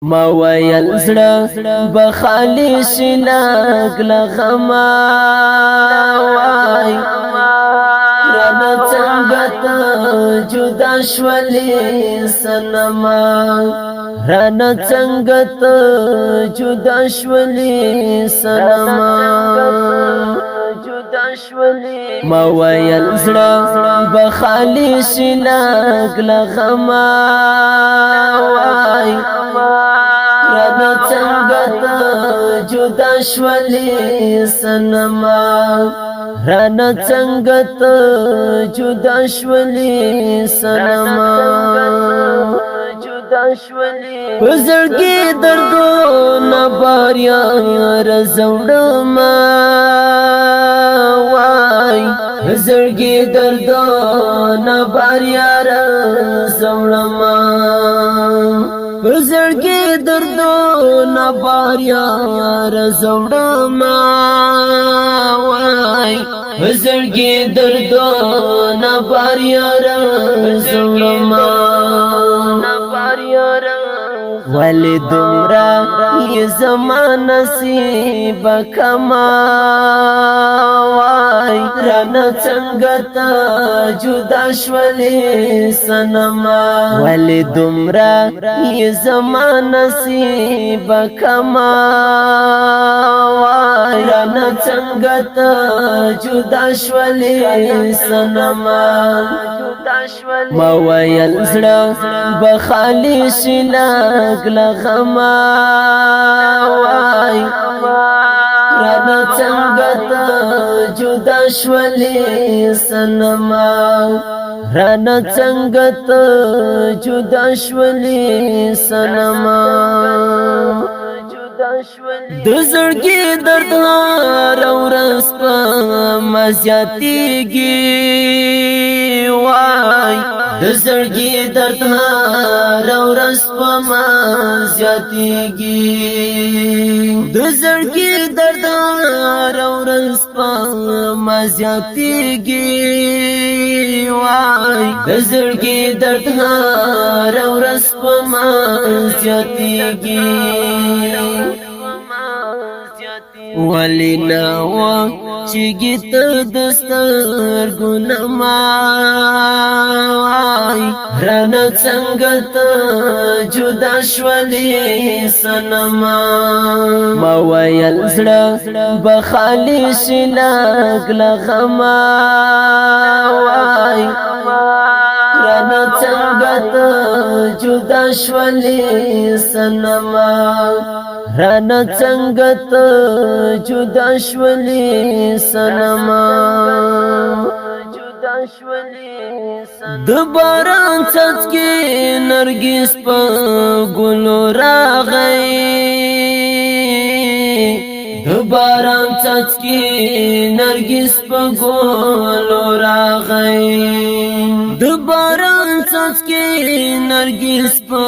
ما ویل زړه بخالص لاګ لغما وای رانه څنګه ته جدا شولې سنما رانه څنګه ته جدا شولې سنما ما ویل زړه بخالص لاګ لغما وای رانه څنګه ته جدا شولې سنما رانه څنګه ته جدا شولې سنما پزړګي دردونه باریا رزوړما وای پزړګي دردونه باریا رزوړما پزړګي دردونه باریا رزوړما وای پزړګي دردونه باریا رزوړما ولی دمرا یہ زمان نصیب کما وای رانا څنګه تا جدا شولې سنما ولی دمرا یہ زمان نصیب کما وای رانا څنګه تا جدا شولې سنما ما ویل زړه بخالص لاګ لغما وای رانه څنګه ته جدا شولې سنما رانه څنګه ته جدا شولې سنما د زړګي درد هر ورځ په مزياتيږي وای د زړګي درد هر ورځ په مزياتيږي د زړګي درد هر ورځ په مزياتيږي وای د زړګي درد هر ورځ په مزياتيږي ولینا وا چیګی ته دستر ګنما وای رانه څنګه ته جدا شولې سنما ما ویل زړه بخالص لاګ لغما وای رانه څنګه ته جدا شولې سنما رانه څنګه ته جدا شولې سنما د باران څاڅکي نرګس په ګلو راغی د باران څاڅکي نرګس په ګلو راغی د باران څاڅکي نرګس په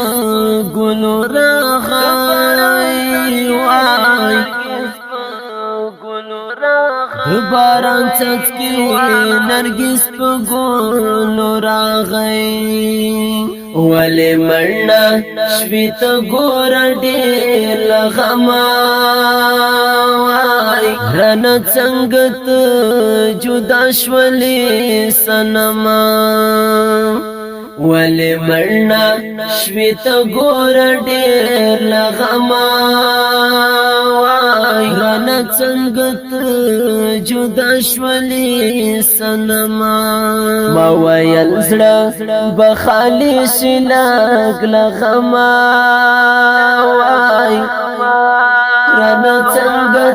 ګلو راغی وای د باران څاڅکي نرګس په ګلو راغی ولې مړنا شپت ګور ډېر لغما وای رانه څنګه ته جدا شولې سنما ولی مرنا شویت گور ډیر لغما وای رانا څنګه جدا شولی سنما ما ویل زړه بخالص لاګ لغما وای رانا څنګه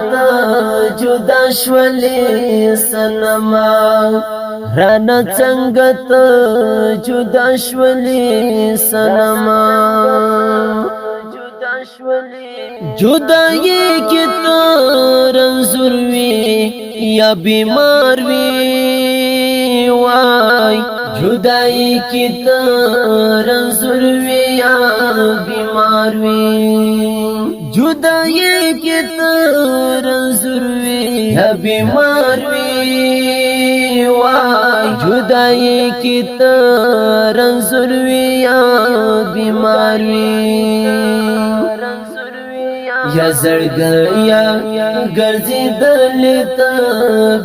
جدا شولی سنما رانا څنګه ته جدا شولې سنما جدائی کی تو رنزور وی یا بیمار وی وای जुदाई की रंसुर वी या बीमार वी जुदाई की रंसुर वी या बीमार वी वाई जुदाई की रंसुर वी या बीमार वी या زړګیا ګرځیدل ته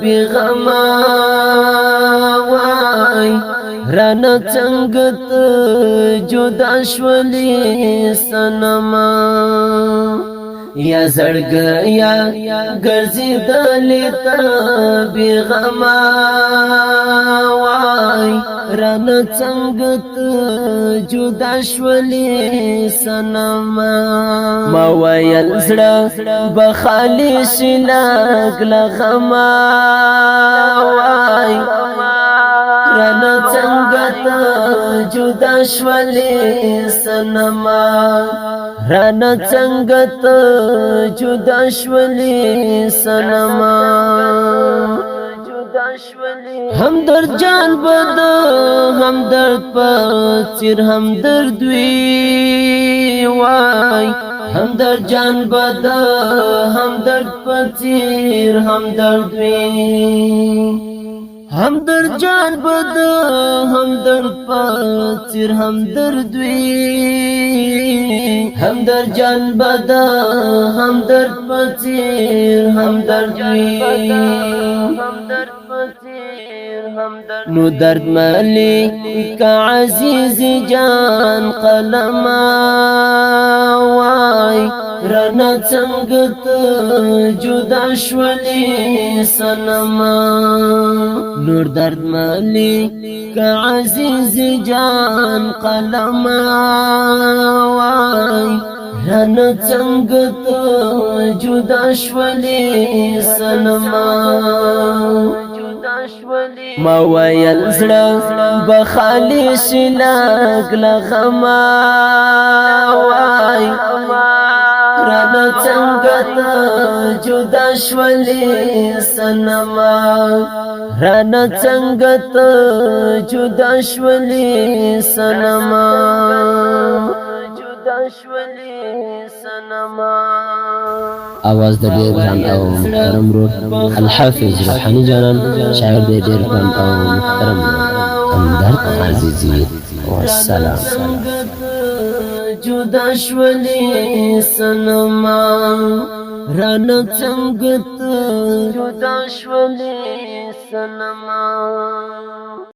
بغما وای رانه څنګه ته جدا شولې سنما یا زړګیا ګرځیدل ته بغما وای رانه څنګه ته جدا شولې سنما ما ویل زړه بخالی شلاګ لغما وای رانه څنګه ته جدا شولې سنما رانه څنګه ته جدا شولې سنما همدرد جان بد همدرد پچیر همدرد وی وای همدرد جان بد همدرد پچیر همدرد وی همدرد جان بد همدرد پچیر همدرد وی همدرد جان بد همدرد پچیر همدرد وی نو درد مالک عزیز جان قلما وای رنا څنګه ته جدا شولې سنما نور درد مالک عزیز جان قلما وای رنا څنګه ته جدا شولې سنما ما ویل زړه بخالی شلاګ لغما وای رانه څنګه ته جدا شولې سنما رانه څنګه ته جدا شولې سنما आवाज د ډیر ګران او محترم رور الحافظ روحاني جانان شاعر د ډیر ګران او محترم همدرد عزیزی والسلام جدا شولې سنما رانه څنګه ته جدا شولې سنما